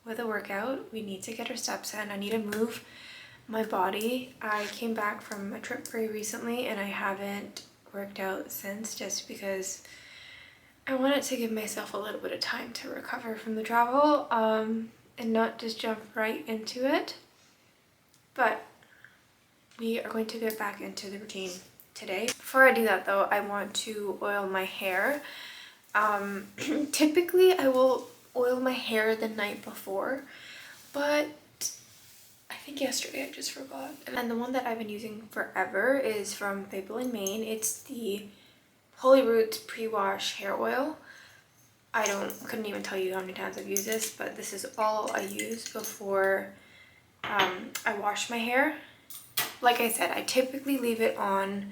with a workout. We need to get our steps in. I need to move my body. I came back from a trip very recently and I haven't worked out since, just because I wanted to give myself a little bit of time to recover from the travel and not just jump right into it. But we are going to get back into the routine today. Before I do that though, I want to oil my hair. Typically I will oil my hair the night before, but I think yesterday I just forgot. And the one that I've been using forever is from Fable in Maine. It's the Holy Roots Pre-Wash Hair Oil. Couldn't even tell you how many times I've used this, but this is all I use before I wash my hair. Like I said, I typically leave it on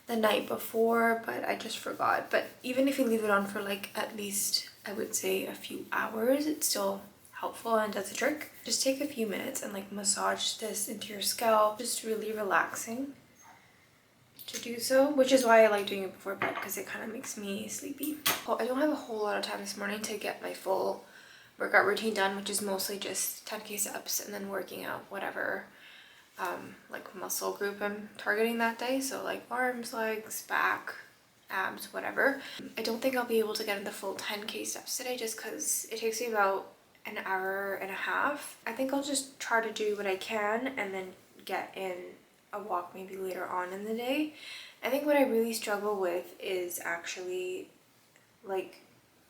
the night before, but I just forgot. But even if you leave it on for like at least, I would say, a few hours, it's still helpful and does the trick. Just take a few minutes and like massage this into your scalp. Just really relaxing to do so, which is why I like doing it before bed, because it kind of makes me sleepy. Well, I don't have a whole lot of time this morning to get my full workout routine done, which is mostly just 10k steps and then working out whatever like muscle group I'm targeting that day. So like arms, legs, back, abs, whatever. I don't think I'll be able to get in the full 10k steps today just because it takes me about an hour and a half. I think I'll just try to do what I can and then get in a walk maybe later on in the day. I think what I really struggle with is actually like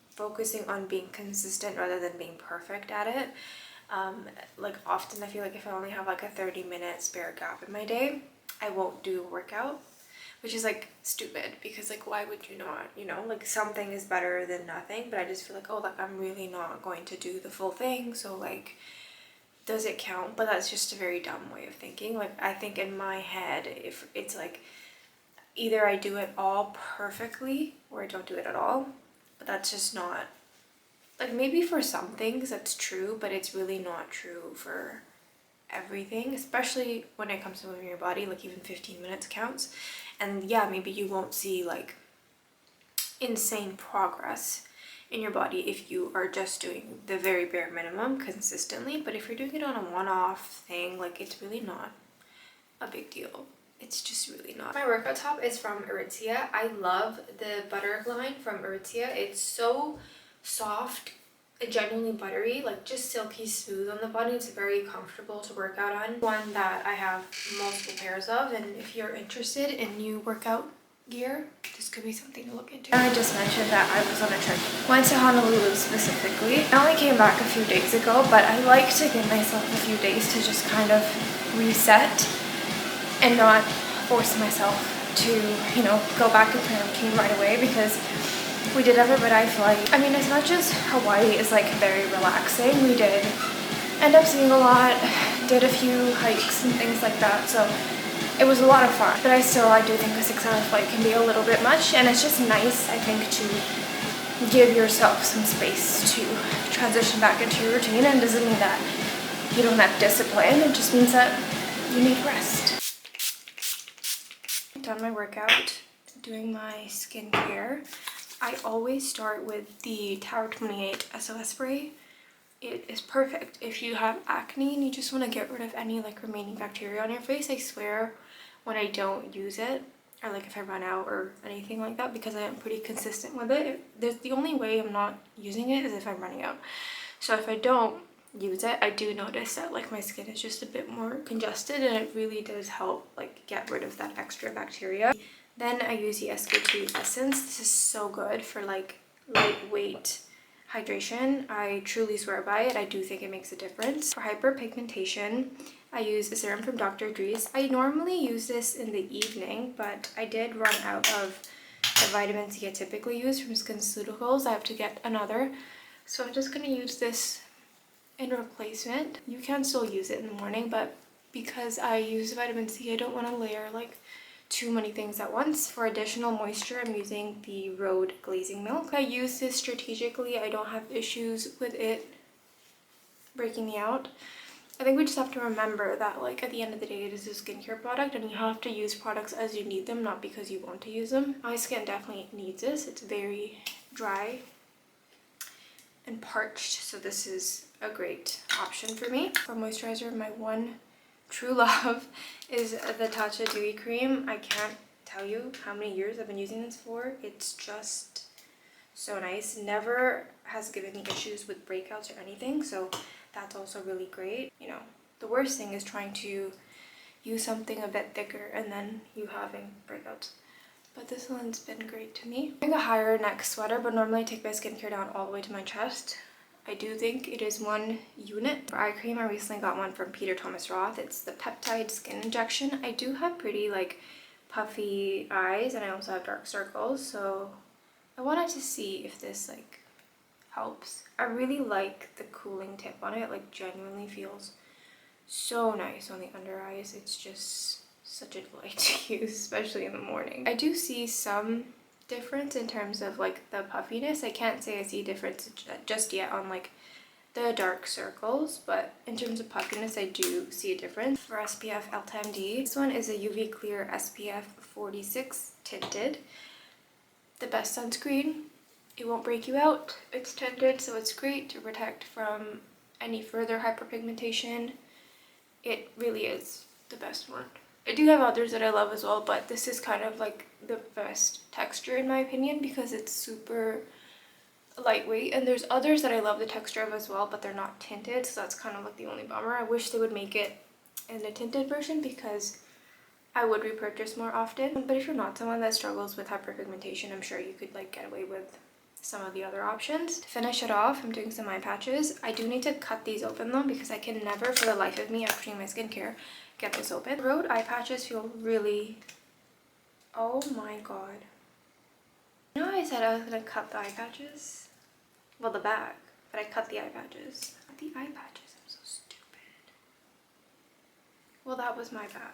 focusing on being consistent rather than being perfect at it. Like often I feel like if I only have like a 30-minute spare gap in my day, I won't do a workout, which is like stupid because like why would you not, you know, like something is better than nothing. But I just feel like, oh, like I'm really not going to do the full thing, so like does it count? But that's just a very dumb way of thinking. Like I think in my head, if it's like either I do it all perfectly or I don't do it at all, but that's just not, like maybe for some things that's true, but it's really not true for everything, especially when it comes to moving your body. Like even 15 minutes counts. And yeah, maybe you won't see like insane progress in your body if you are just doing the very bare minimum consistently, but if you're doing it on a one-off thing, like it's really not a big deal. It's just really not. My workout top is from Aritzia. I love the butter line from Aritzia. It's so soft, genuinely buttery, like just silky smooth on the body. It's very comfortable to work out on. One that I have multiple pairs of, and if you're interested in new workout gear, this could be something to look into. I just mentioned that I was on a trip. Went to Honolulu specifically. I only came back a few days ago, but I like to give myself a few days to just kind of reset and not force myself to, you know, go back into my routine right away, because we did have a red-eye flight. I mean, as much as Hawaii is like very relaxing, we did end up seeing a lot, did a few hikes and things like that, so it was a lot of fun. But I do think a 6-hour flight can be a little bit much, and it's just nice, I think, to give yourself some space to transition back into your routine. And it doesn't mean that you don't have discipline, it just means that you need rest. Done my workout, doing my skincare. I always start with the Tower 28 SOS spray. It is perfect if you have acne and you just want to get rid of any like remaining bacteria on your face. I swear when I don't use it, or like if I run out or anything like that, because I am pretty consistent with it, there's the only way I'm not using it is if I'm running out. So if I don't use it, I do notice that like my skin is just a bit more congested, and it really does help like get rid of that extra bacteria. Then I use the SK2 Essence. This is so good for like lightweight hydration. I truly swear by it. I do think it makes a difference. For hyperpigmentation, I use a serum from Dr. Dries. I normally use this in the evening, but I did run out of the vitamin C I typically use from SkinCeuticals. I have to get another. So I'm just going to use this in replacement. You can still use it in the morning, but because I use vitamin C, I don't want to layer like too many things at once. For additional moisture, I'm using the Rhode Glazing Milk. I use this strategically. I don't have issues with it breaking me out. I think we just have to remember that like at the end of the day, it is a skincare product and you have to use products as you need them, not because you want to use them. My skin definitely needs this. It's very dry and parched, so this is a great option for me. For moisturizer, my one true love is the Tatcha Dewy Cream. I can't tell you how many years I've been using this for. It's just so nice. Never has given me issues with breakouts or anything, so that's also really great. You know, the worst thing is trying to use something a bit thicker and then you having breakouts. But this one's been great to me. I'm wearing a higher neck sweater, but normally I take my skincare down all the way to my chest. I do think it is one unit. For eye cream, I recently got one from Peter Thomas Roth. It's the Peptide Skin Injection. I do have pretty like puffy eyes and I also have dark circles, so I wanted to see if this like helps. I really like the cooling tip on it. Like genuinely feels so nice on the under eyes. It's just such a delight to use, especially in the morning. I do see some difference in terms of like the puffiness. I can't say I see a difference just yet on like the dark circles, but in terms of puffiness I do see a difference. For SPF LTMD, this one is a UV Clear SPF 46 tinted. The best sunscreen. It won't break you out. It's tinted, so it's great to protect from any further hyperpigmentation. It really is the best one. I do have others that I love as well, but this is kind of like the best texture in my opinion because it's super lightweight, and there's others that I love the texture of as well, but they're not tinted, so that's kind of like the only bummer. I wish they would make it in a tinted version because I would repurchase more often. But if you're not someone that struggles with hyperpigmentation, I'm sure you could like get away with some of the other options. To finish it off, I'm doing some eye patches. I do need to cut these open though because I can never for the life of me after doing my skincare get this open. Rhode eye patches feel really, oh my god. You know how I said I was gonna cut the eye patches? Well, the back, but I cut the eye patches. The eye patches, I'm so stupid. Well, that was my bad.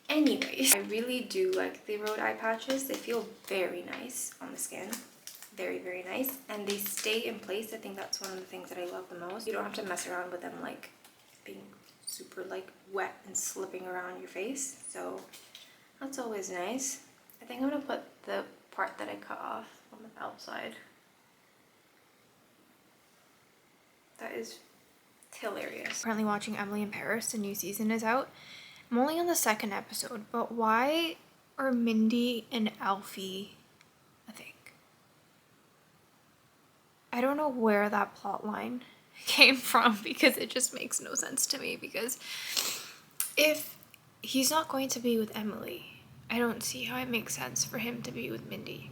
Anyways, I really do like the Rhode eye patches. They feel very nice on the skin. Very, very nice. And they stay in place. I think that's one of the things that I love the most. You don't have to mess around with them like being super like wet and slipping around your face. So that's always nice. I think I'm gonna put the part that I cut off on the outside. That is hilarious. Currently watching Emily in Paris. The new season is out. I'm only on the second episode, but why are Mindy and Alfie a thing? I don't know where that plot line came from because it just makes no sense to me, because if he's not going to be with Emily, I don't see how it makes sense for him to be with Mindy.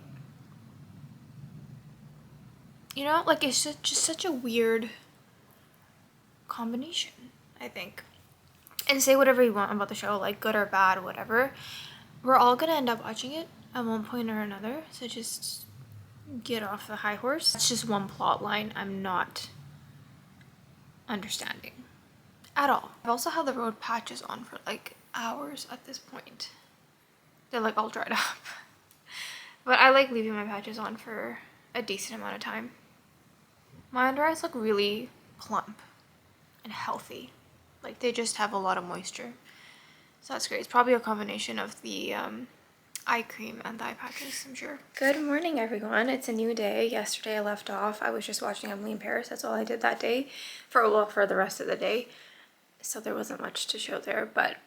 You know, like it's just such a weird combination, I think. And say whatever you want about the show, like good or bad, whatever. We're all gonna end up watching it at one point or another, so just get off the high horse. It's just one plot line I'm not understanding at all. I've also had the Rhode patches on for like hours at this point. They're like all dried up. But I like leaving my patches on for a decent amount of time. My under eyes look really plump and healthy. Like they just have a lot of moisture. So that's great. It's probably a combination of the eye cream and the eye patches, I'm sure. Good morning, everyone. It's a new day. Yesterday I left off. I was just watching Emily in Paris. That's all I did that day for the rest of the day. So there wasn't much to show there, but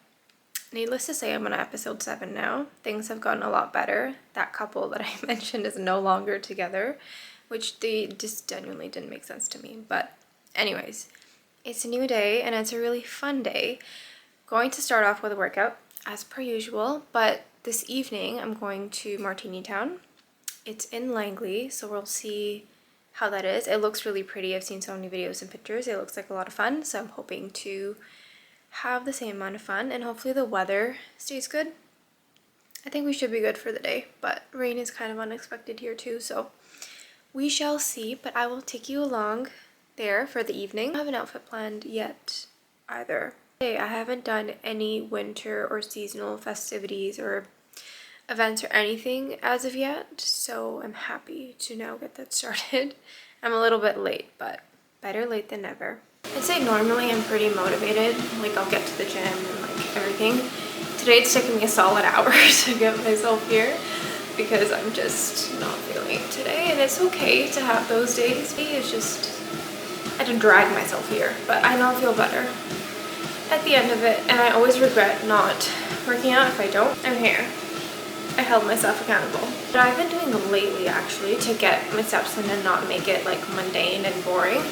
needless to say, I'm on episode 7 now. Things have gotten a lot better. That couple that I mentioned is no longer together, which they just genuinely didn't make sense to me. But anyways, it's a new day and it's a really fun day. Going to start off with a workout as per usual, but this evening I'm going to Martini Town. It's in Langley, so we'll see how that is. It looks really pretty. I've seen so many videos and pictures. It looks like a lot of fun, so I'm hoping to have the same amount of fun, and hopefully the weather stays good. I think we should be good for the day, but rain is kind of unexpected here too, so we shall see. But I will take you along there for the evening. I don't have an outfit planned yet either. I haven't done any winter or seasonal festivities or events or anything as of yet, so I'm happy to now get that started. I'm a little bit late, but better late than never. I'd say normally I'm pretty motivated, like I'll get to the gym and like everything. Today it's taking me a solid hour to get myself here because I'm just not feeling it today, and it's okay to have those days. It's just I had to drag myself here, but I know I'll feel better at the end of it, and I always regret not working out if I don't. I'm here. I held myself accountable. What I've been doing lately actually to get my steps in and not make it like mundane and boring,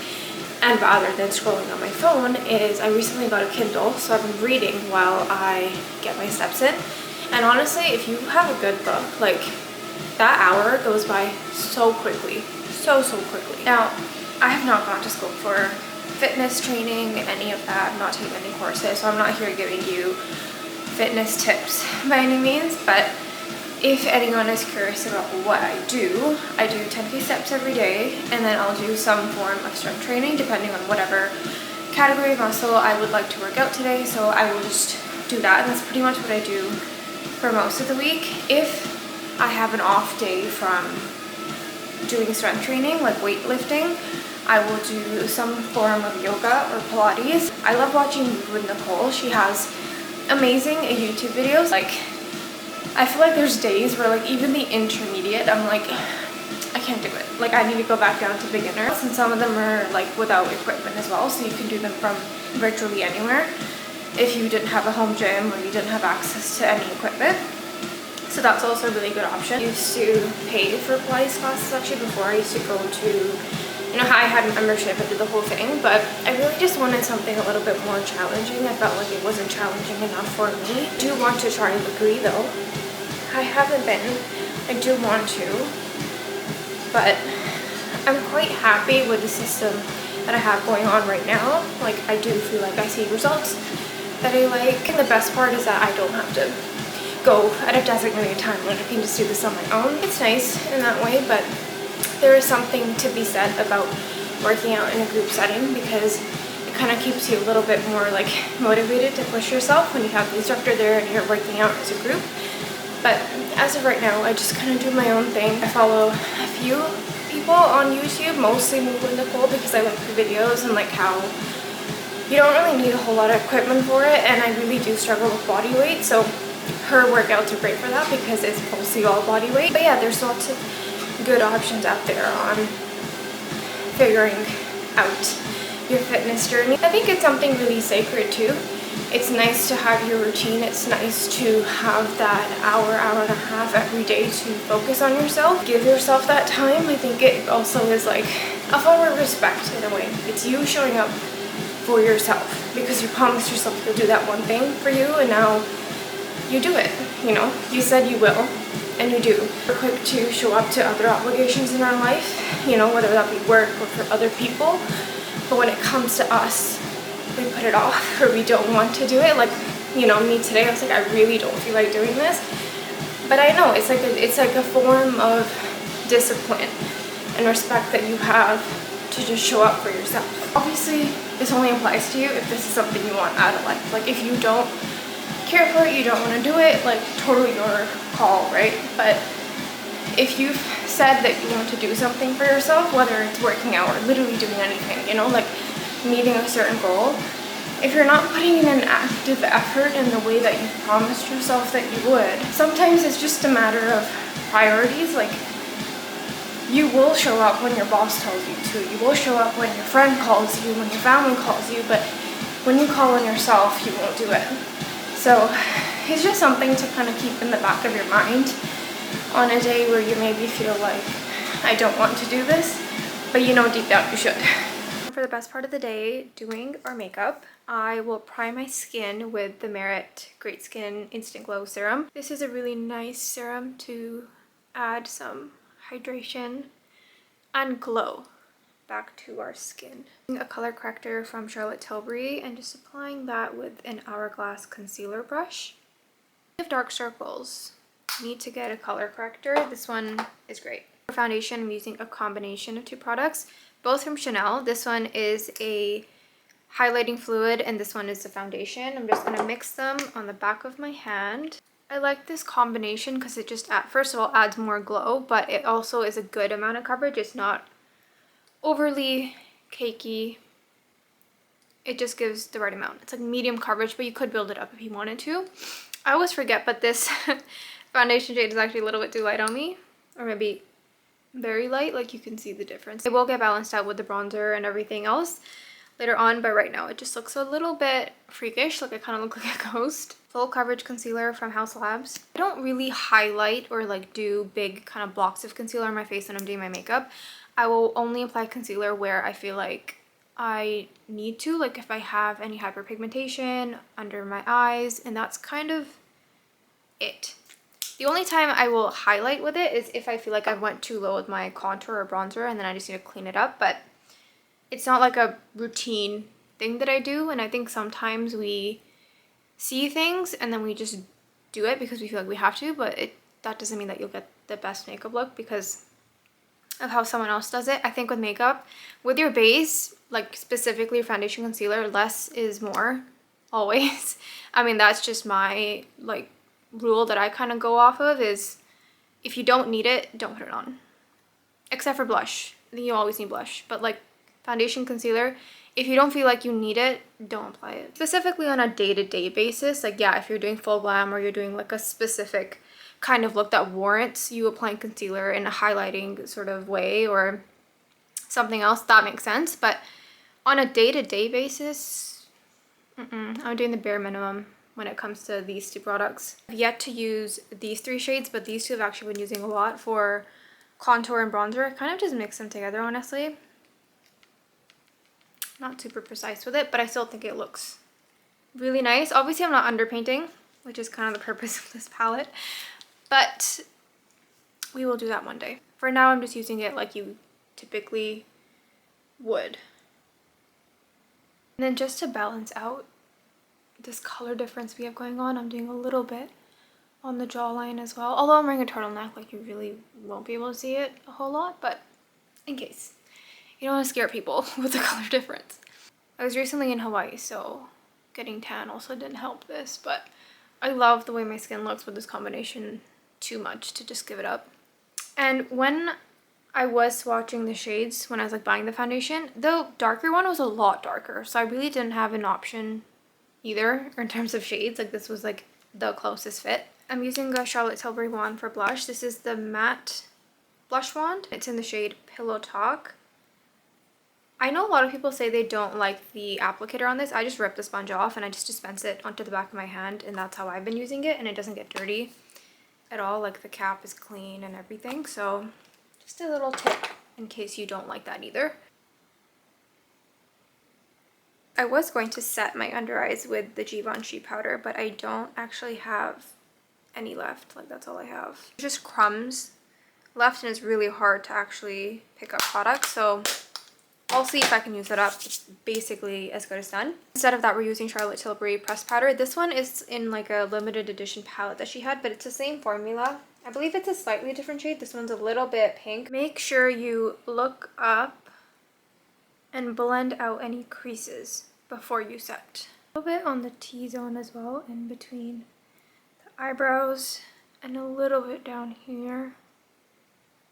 and rather than scrolling on my phone, is I recently got a Kindle, so I've been reading while I get my steps in. And honestly, if you have a good book, like that hour goes by so quickly, so quickly. Now, I have not gone to school for fitness training, any of that. I'm not taking any courses, so I'm not here giving you fitness tips by any means, but if anyone is curious about what I do 10K steps every day, and then I'll do some form of strength training depending on whatever category of muscle I would like to work out today. So I will just do that, and that's pretty much what I do for most of the week. If I have an off day from doing strength training, like weightlifting, I will do some form of yoga or Pilates. I love watching Move with Nicole. She has amazing YouTube videos. Like, I feel like there's days where like even the intermediate, I'm like, I can't do it. Like, I need to go back down to beginner. And some of them are like without equipment as well, so you can do them from virtually anywhere if you didn't have a home gym or you didn't have access to any equipment. So that's also a really good option. I used to pay for Pilates classes actually before. I used to go to, you know, I had a membership, I did the whole thing, but I really just wanted something a little bit more challenging. I felt like it wasn't challenging enough for me. I do want to try a degree though. I haven't been. I do want to, but I'm quite happy with the system that I have going on right now. Like, I do feel like I see results that I like, and the best part is that I don't have to go at a designated time. Like, I can just do this on my own. It's nice in that way, but there is something to be said about working out in a group setting, because it kind of keeps you a little bit more like motivated to push yourself when you have the instructor there and you're working out as a group. But as of right now, I just kind of do my own thing. I follow a few people on YouTube, mostly Move with Nicole, because I like the videos and like how you don't really need a whole lot of equipment for it, and I really do struggle with body weight, so her workouts are great for that because it's mostly all body weight. But yeah, there's lots of good options out there on figuring out your fitness journey. I think it's something really sacred too. It's nice to have your routine. It's nice to have that hour and a half every day to focus on yourself. Give yourself that time. I think it also is like a form of respect in a way. It's you showing up for yourself because you promised yourself you'll do that one thing for you, and now you do it. You know, you said you will, and you do. We're quick to show up to other obligations in our life, you know, whether that be work or for other people, but when it comes to us, we put it off, or we don't want to do it. Like, you know, me today, I was like, I really don't feel like doing this, but I know it's like a form of discipline and respect that you have to just show up for yourself. Obviously, this only applies to you if this is something you want out of life. Like, if you don't care for it, you don't want to do it, like, totally your call, right? But if you've said that you want to do something for yourself, whether it's working out or literally doing anything, you know, like meeting a certain goal, if you're not putting in an active effort in the way that you promised yourself that you would, sometimes it's just a matter of priorities. Like, you will show up when your boss tells you to, you will show up when your friend calls you, when your family calls you, but when you call on yourself, you won't do it. So it's just something to kind of keep in the back of your mind on a day where you maybe feel like, I don't want to do this, but you know deep down you should. For the best part of the day, doing our makeup, I will prime my skin with the Merit Great Skin Instant Glow Serum. This is a really nice serum to add some hydration and glow back to our skin. A color corrector from Charlotte Tilbury and just applying that with an Hourglass concealer brush. If dark circles, need to get a color corrector. This one is great. For foundation, I'm using a combination of two products, both from Chanel. This one is a highlighting fluid and this one is the foundation. I'm just going to mix them on the back of my hand. I like this combination because it just, first of all, adds more glow, but it also is a good amount of coverage. It's not overly cakey. It just gives the right amount. It's like medium coverage, but you could build it up if you wanted to. I always forget, but this foundation shade is actually a little bit too light on me. Or maybe very light, like you can see the difference. It will get balanced out with the bronzer and everything else later on, but right now it just looks a little bit freakish, like I kind of look like a ghost. Full coverage concealer from House Labs. I don't really highlight or like do big kind of blocks of concealer on my face when I'm doing my makeup. I will only apply concealer where I feel like I need to, like if I have any hyperpigmentation under my eyes, and that's kind of it. The only time I will highlight with it is if I feel like I went too low with my contour or bronzer and then I just need to clean it up, but it's not like a routine thing that I do. And I think sometimes we see things and then we just do it because we feel like we have to, but that doesn't mean that you'll get the best makeup look because of how someone else does it. I think with makeup, with your base, like specifically your foundation concealer, less is more always. I mean, that's just my like rule that I kind of go off of, is if you don't need it, don't put it on. Except for blush. I think you always need blush, but like foundation concealer, if you don't feel like you need it, don't apply it. Specifically on a day-to-day basis, like yeah, if you're doing full glam or you're doing like a specific kind of look that warrants you applying concealer in a highlighting sort of way or something else, that makes sense. But on a day-to-day basis, I'm doing the bare minimum when it comes to these two products. I've yet to use these three shades, but these two I've actually been using a lot for contour and bronzer. I kind of just mix them together, honestly. Not super precise with it, but I still think it looks really nice. Obviously, I'm not underpainting, which is kind of the purpose of this palette, but we will do that one day. For now, I'm just using it like you typically would. And then just to balance out this color difference we have going on, I'm doing a little bit on the jawline as well. Although I'm wearing a turtleneck, like you really won't be able to see it a whole lot, but in case. You don't want to scare people with the color difference. I was recently in Hawaii, so getting tan also didn't help this, but I love the way my skin looks with this combination too much to just give it up. And when I was swatching the shades, when I was like buying the foundation, the darker one was a lot darker, so I really didn't have an option either in terms of shades. Like this was like the closest fit. I'm using a Charlotte Tilbury wand for blush. This is the matte blush wand. It's in the shade Pillow Talk. I know a lot of people say they don't like the applicator on this. I just rip the sponge off and I just dispense it onto the back of my hand, and that's how I've been using it, and it doesn't get dirty at all. Like the cap is clean and everything, so just a little tip in case you don't like that either. I was going to set my under eyes with the Givenchy powder, but I don't actually have any left. Like that's all I have. There's just crumbs left and it's really hard to actually pick up products, so I'll see if I can use it up. It's basically as good as done. Instead of that, we're using Charlotte Tilbury pressed powder. This one is in like a limited edition palette that she had, but it's the same formula. I believe it's a slightly different shade. This one's a little bit pink. Make sure you look up and blend out any creases before you set. A little bit on the T-zone as well, in between the eyebrows, and a little bit down here.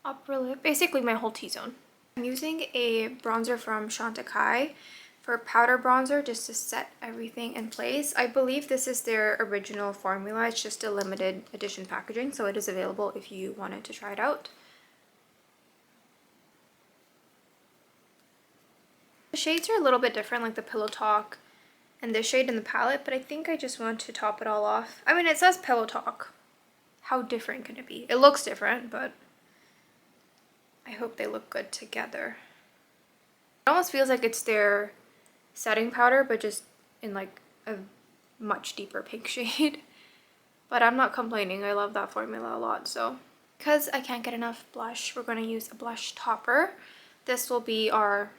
Upper lip, basically my whole T-zone. I'm using a bronzer from Chantecaille for powder bronzer just to set everything in place. I believe this is their original formula. It's just a limited edition packaging, so it is available if you wanted to try it out. The shades are a little bit different, like the Pillow Talk and this shade in the palette, but I think I just want to top it all off. I mean, it says Pillow Talk. How different can it be? It looks different, but I hope they look good together. It almost feels like it's their setting powder, but just in like a much deeper pink shade. But I'm not complaining. I love that formula a lot. So because I can't get enough blush, we're going to use a blush topper. This will be our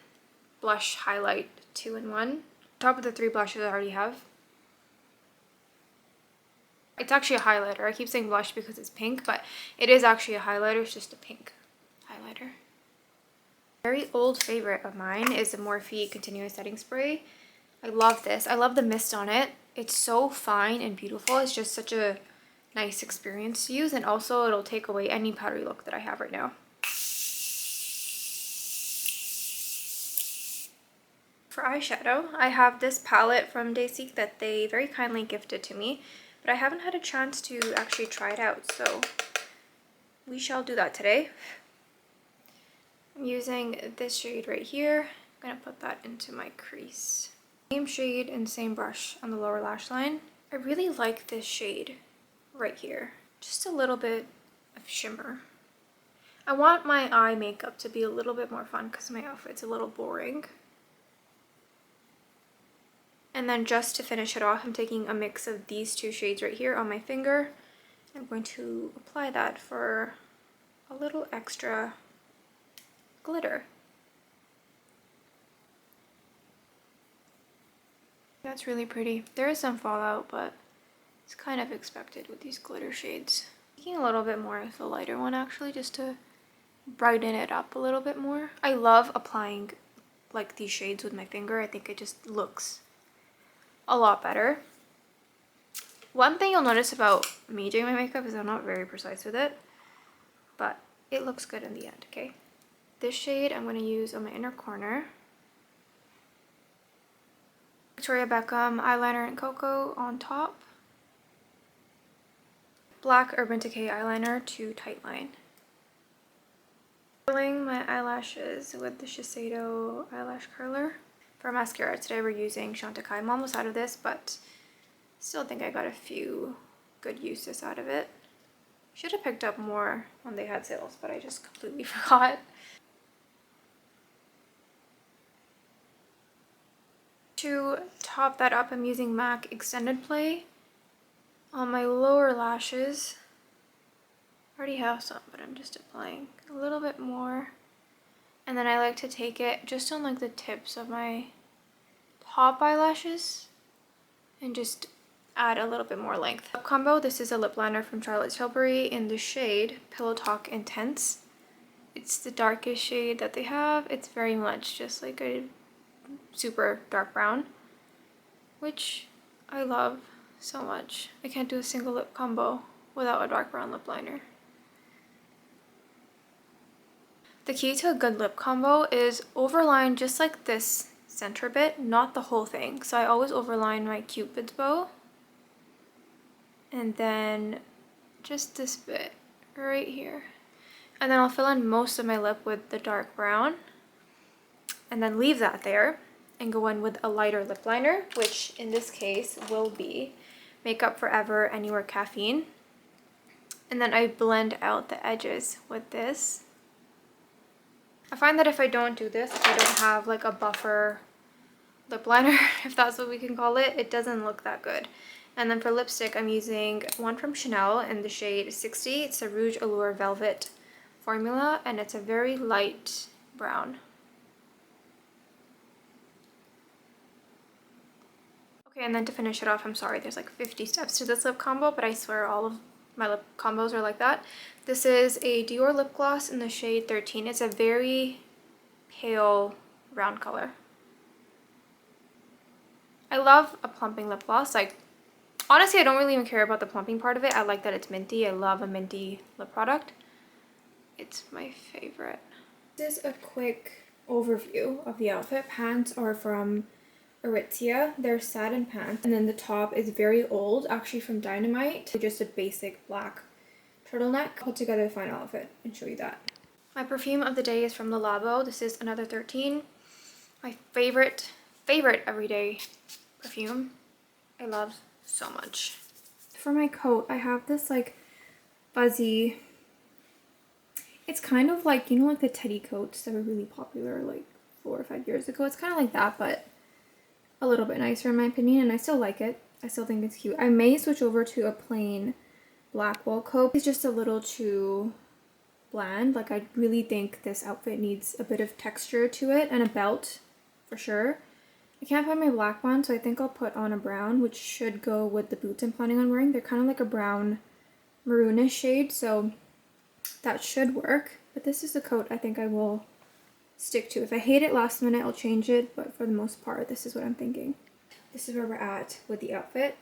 blush highlight 2-in-1. Top of the 3 blushes I already have. It's actually a highlighter. I keep saying blush because it's pink, but it is actually a highlighter. It's just a pink highlighter. Very old favorite of mine is the Morphe Continuous Setting Spray. I love this. I love the mist on it. It's so fine and beautiful. It's just such a nice experience to use, and also it'll take away any powdery look that I have right now. For eyeshadow, I have this palette from Dasique that they very kindly gifted to me, but I haven't had a chance to actually try it out, so we shall do that today. I'm using this shade right here. I'm gonna put that into my crease. Same shade and same brush on the lower lash line. I really like this shade right here. Just a little bit of shimmer. I want my eye makeup to be a little bit more fun because my outfit's a little boring. And then just to finish it off, I'm taking a mix of these two shades right here on my finger. I'm going to apply that for a little extra glitter. That's really pretty. There is some fallout, but it's kind of expected with these glitter shades. Taking a little bit more of the lighter one actually, just to brighten it up a little bit more. I love applying like these shades with my finger. I think it just looks a lot better. One thing you'll notice about me doing my makeup is I'm not very precise with it, but it looks good in the end, okay? This shade I'm going to use on my inner corner. Victoria Beckham eyeliner in Cocoa on top. Black Urban Decay eyeliner to tightline. Curling my eyelashes with the Shiseido eyelash curler. For mascara today we're using Chantecaille. I'm almost out of this, but still think I got a few good uses out of it. Should have picked up more when they had sales, but I just completely forgot. To top that up, I'm using MAC Extended Play on my lower lashes. I already have some, but I'm just applying a little bit more. And then I like to take it just on like the tips of my top eyelashes and just add a little bit more length. Lip combo, this is a lip liner from Charlotte Tilbury in the shade Pillow Talk Intense. It's the darkest shade that they have. It's very much just like a super dark brown, which I love so much. I can't do a single lip combo without a dark brown lip liner. The key to a good lip combo is overline just like this center bit, not the whole thing. So I always overline my Cupid's bow. And then just this bit right here. And then I'll fill in most of my lip with the dark brown. And then leave that there and go in with a lighter lip liner, which in this case will be Makeup Forever Anywhere Caffeine. And then I blend out the edges with this. I find that if I don't do this, if I don't have like a buffer lip liner, if that's what we can call it, it doesn't look that good. And then for lipstick, I'm using one from Chanel in the shade 60. It's a Rouge Allure Velvet formula, and it's a very light brown. Okay, and then to finish it off, I'm sorry, there's like 50 steps to this lip combo, but I swear all of my lip combos are like that. This is a Dior lip gloss in the shade 13. It's a very pale round color. I love a plumping lip gloss. Like, honestly, I don't really even care about the plumping part of it. I like that it's minty. I love a minty lip product. It's my favorite. This is a quick overview of the outfit. Pants are from Aritzia. They're satin pants. And then the top is very old, actually from Dynamite. Just a basic black turtleneck. I'll put together the final outfit and show you that. My perfume of the day is from Le Labo. This is another 13. My favorite everyday perfume. I love so much. For my coat, I have this like fuzzy, it's kind of like, you know, like the teddy coats that were really popular like 4 or 5 years ago. It's kind of like that, but a little bit nicer in my opinion, and I still like it. I still think it's cute. I may switch over to a plain black wool coat. It's just a little too bland. Like, I really think this outfit needs a bit of texture to it and a belt for sure. I can't find my black one, so I think I'll put on a brown, which should go with the boots I'm planning on wearing. They're kind of like a brown maroonish shade, so that should work. But this is the coat I think I will stick to. If I hate it last minute, I'll change it, but for the most part, this is what I'm thinking. This is where we're at with the outfit.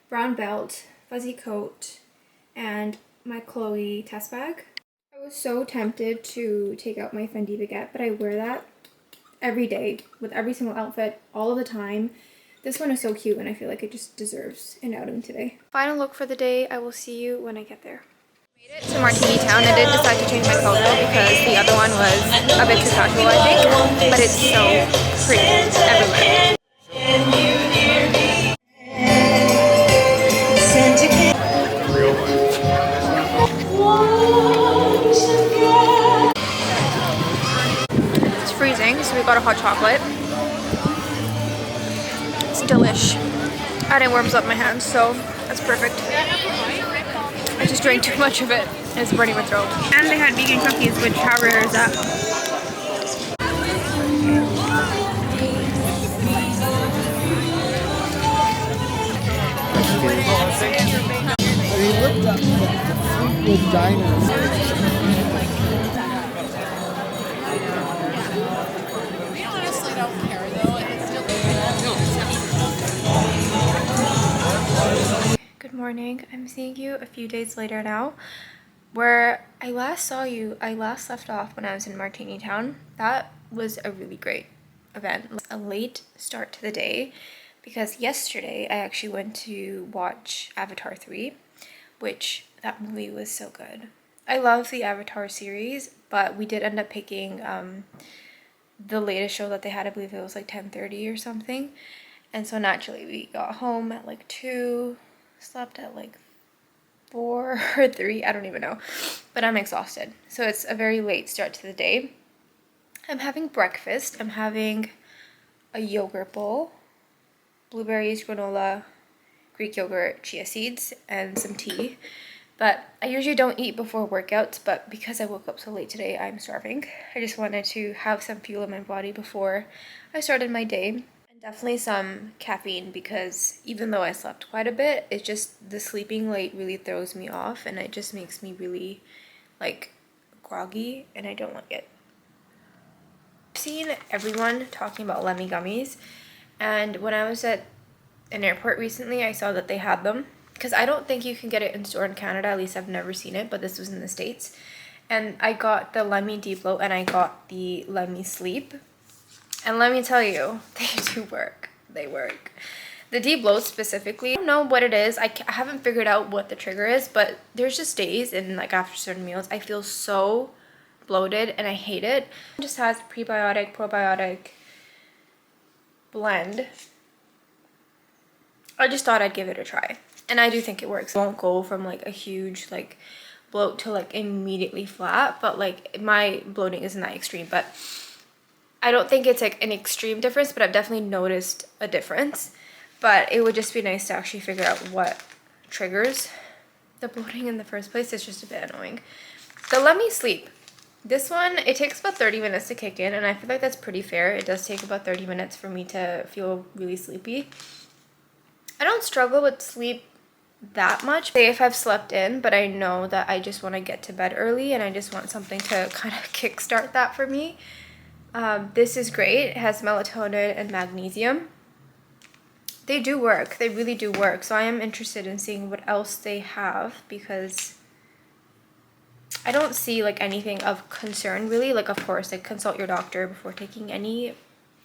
Brown belt, fuzzy coat, and my Chloe test bag. I was so tempted to take out my Fendi baguette, but I wear that every day with every single outfit all of the time. This one is so cute, and I feel like it just deserves an outing today. Final look for the day. I will see you when I get there. To Martini Town, I did decide to change my coat though because the other one was a bit too casual, I think, but it's so pretty everywhere. It's freezing, so we got a hot chocolate. It's delish. And it warms up my hands, so that's perfect. I just drank too much of it. It's burning my throat. And they had vegan cookies, which how rare is that? He looked up the Fleetwood diners. Good morning. I'm seeing you a few days later now. Where I last saw you, I last left off when I was in Martini Town. That was a really great event. A late start to the day because yesterday I actually went to watch Avatar 3, which that movie was so good. I love the Avatar series, but we did end up picking the latest show that they had. I believe it was like 10:30 or something. And so naturally we got home at like 2, slept at like 4 or 3, I don't even know, but I'm exhausted. So it's a very late start to the day. I'm having breakfast. I'm having a yogurt bowl, blueberries, granola, Greek yogurt, chia seeds, and some tea. But I usually don't eat before workouts, but because I woke up so late today, I'm starving. I just wanted to have some fuel in my body before I started my day. Definitely some caffeine because even though I slept quite a bit, it's just the sleeping late really throws me off and it just makes me really like groggy and I don't like it. I've seen everyone talking about Lemmy gummies, and when I was at an airport recently, I saw that they had them because I don't think you can get it in store in Canada, at least I've never seen it, but this was in the States. And I got the Lemmy Deep Bloat and I got the Lemmy Sleep. And let me tell you, they do work. They work. The deep bloat specifically, I don't know what it is. I haven't figured out what the trigger is, but there's just days and like after certain meals, I feel so bloated and I hate it. It just has prebiotic, probiotic blend. I just thought I'd give it a try. And I do think it works. It won't go from like a huge like bloat to like immediately flat, but like my bloating isn't that extreme, but I don't think it's like an extreme difference, but I've definitely noticed a difference. But it would just be nice to actually figure out what triggers the bloating in the first place. It's just a bit annoying. The Let Me Sleep. This one, it takes about 30 minutes to kick in, and I feel like that's pretty fair. It does take about 30 minutes for me to feel really sleepy. I don't struggle with sleep that much. Say if I've slept in, but I know that I just want to get to bed early and I just want something to kind of kickstart that for me. This is great. It has melatonin and magnesium. They do work. They really do work. So I am interested in seeing what else they have because I don't see like anything of concern really. Like of course, like consult your doctor before taking any,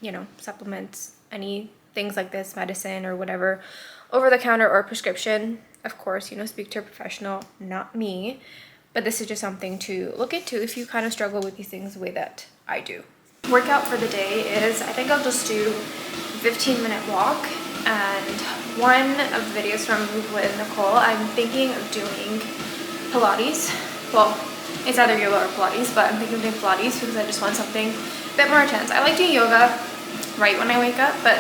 you know, supplements, any things like this, medicine or whatever, over the counter or prescription. Of course, you know, speak to a professional, not me. But this is just something to look into if you kind of struggle with these things the way that I do. Workout for the day is, I think I'll just do a 15-minute walk and one of the videos from Move with Nicole. I'm thinking of doing Pilates. Well, it's either yoga or Pilates, but I'm thinking of doing Pilates because I just want something a bit more intense. I like doing yoga right when I wake up, but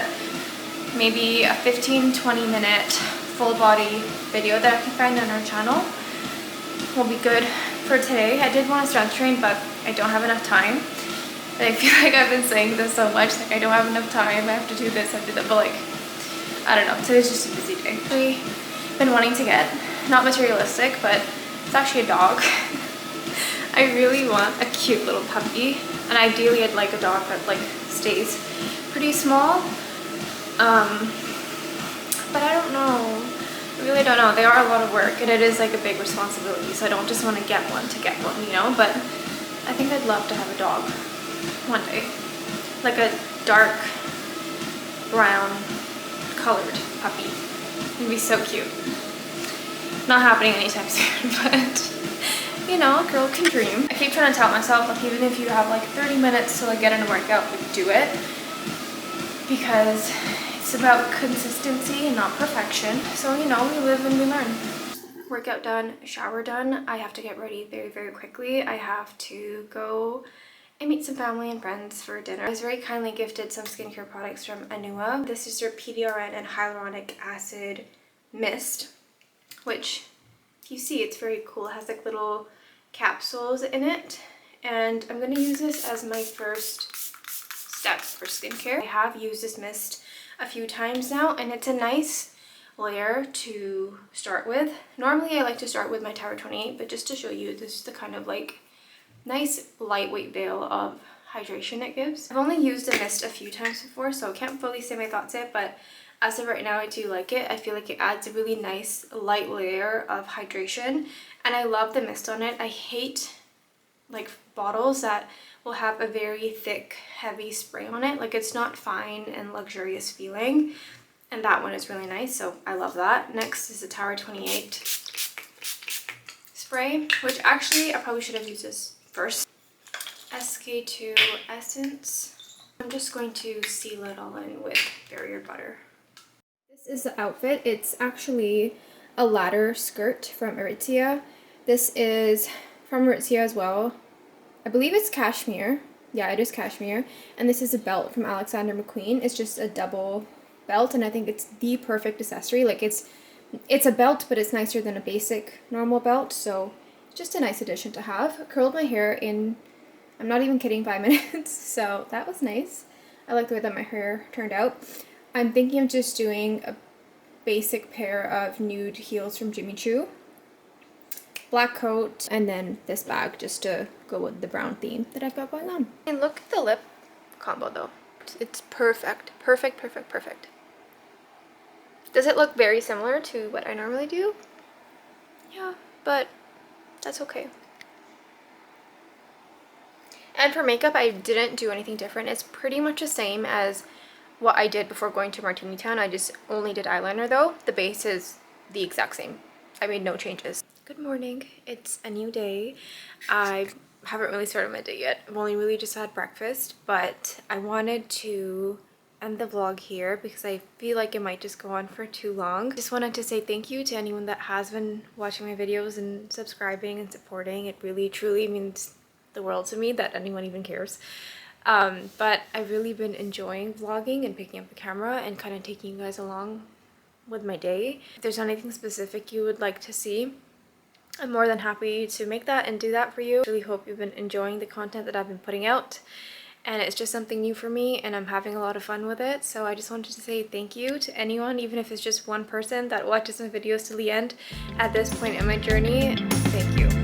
maybe a 15-20 minute full body video that I can find on our channel will be good for today. I did want to strength train, but I don't have enough time. I feel like I've been saying this so much, like I don't have enough time, I have to do this, I have to do that, but like, I don't know, today's just a busy day. I've been wanting to get, not materialistic, but it's actually a dog. I really want a cute little puppy, and ideally I'd like a dog that like stays pretty small, but I don't know, I really don't know. They are a lot of work, and it is like a big responsibility, so I don't just want to get one to get one, you know, but I think I'd love to have a dog. One day, like a dark brown colored puppy. It'd be so cute. Not happening anytime soon, but you know, a girl can dream. I keep trying to tell myself, like, even if you have like 30 minutes to like get in a workout, like, do it. Because it's about consistency and not perfection. So, you know, we live and we learn. Workout done, shower done. I have to get ready very, very quickly. I have to go and meet some family and friends for dinner. I was very kindly gifted some skincare products from Anua. This is their PDRN and hyaluronic acid mist, which if you see, it's very cool. It has like little capsules in it, and I'm going to use this as my first step for skincare. I have used this mist a few times now, and it's a nice layer to start with. Normally I like to start with my Tower 28, but just to show you, this is the kind of like nice lightweight veil of hydration it gives. I've only used the mist a few times before, so I can't fully say my thoughts yet, but as of right now, I do like it. I feel like it adds a really nice light layer of hydration, and I love the mist on it. I hate like bottles that will have a very thick, heavy spray on it. Like, it's not fine and luxurious feeling, and that one is really nice, so I love that. Next is the Tower 28 spray, which actually I probably should have used this first. SK2 Essence. I'm just going to seal it all in with barrier butter. This is the outfit. It's actually a ladder skirt from Aritzia. This is from Aritzia as well. I believe it's cashmere. Yeah, it is cashmere. And this is a belt from Alexander McQueen. It's just a double belt, and I think it's the perfect accessory. Like, it's a belt, but it's nicer than a basic normal belt, so just a nice addition to have. I curled my hair in, I'm not even kidding, 5 minutes, so that was nice. I like the way that my hair turned out. I'm thinking of just doing a basic pair of nude heels from Jimmy Choo, black coat, and then this bag just to go with the brown theme that I've got going on. And look at the lip combo though. It's perfect. Perfect, perfect, perfect. Does it look very similar to what I normally do? Yeah, but that's okay. And for makeup, I didn't do anything different. It's pretty much the same as what I did before going to Martini Town. I just only did eyeliner though. The base is the exact same. I made no changes. Good morning. It's a new day. I haven't really started my day yet. I've only really just had breakfast, but I wanted to end the vlog here because I feel like it might just go on for too long. Just wanted to say thank you to anyone that has been watching my videos and subscribing and supporting. It really truly means the world to me that anyone even cares. But I've really been enjoying vlogging and picking up the camera and kind of taking you guys along with my day. If there's anything specific you would like to see, I'm more than happy to make that and do that for you. I really hope you've been enjoying the content that I've been putting out, and it's just something new for me and I'm having a lot of fun with it. So I just wanted to say thank you to anyone, even if it's just one person that watches my videos to the end at this point in my journey. Thank you.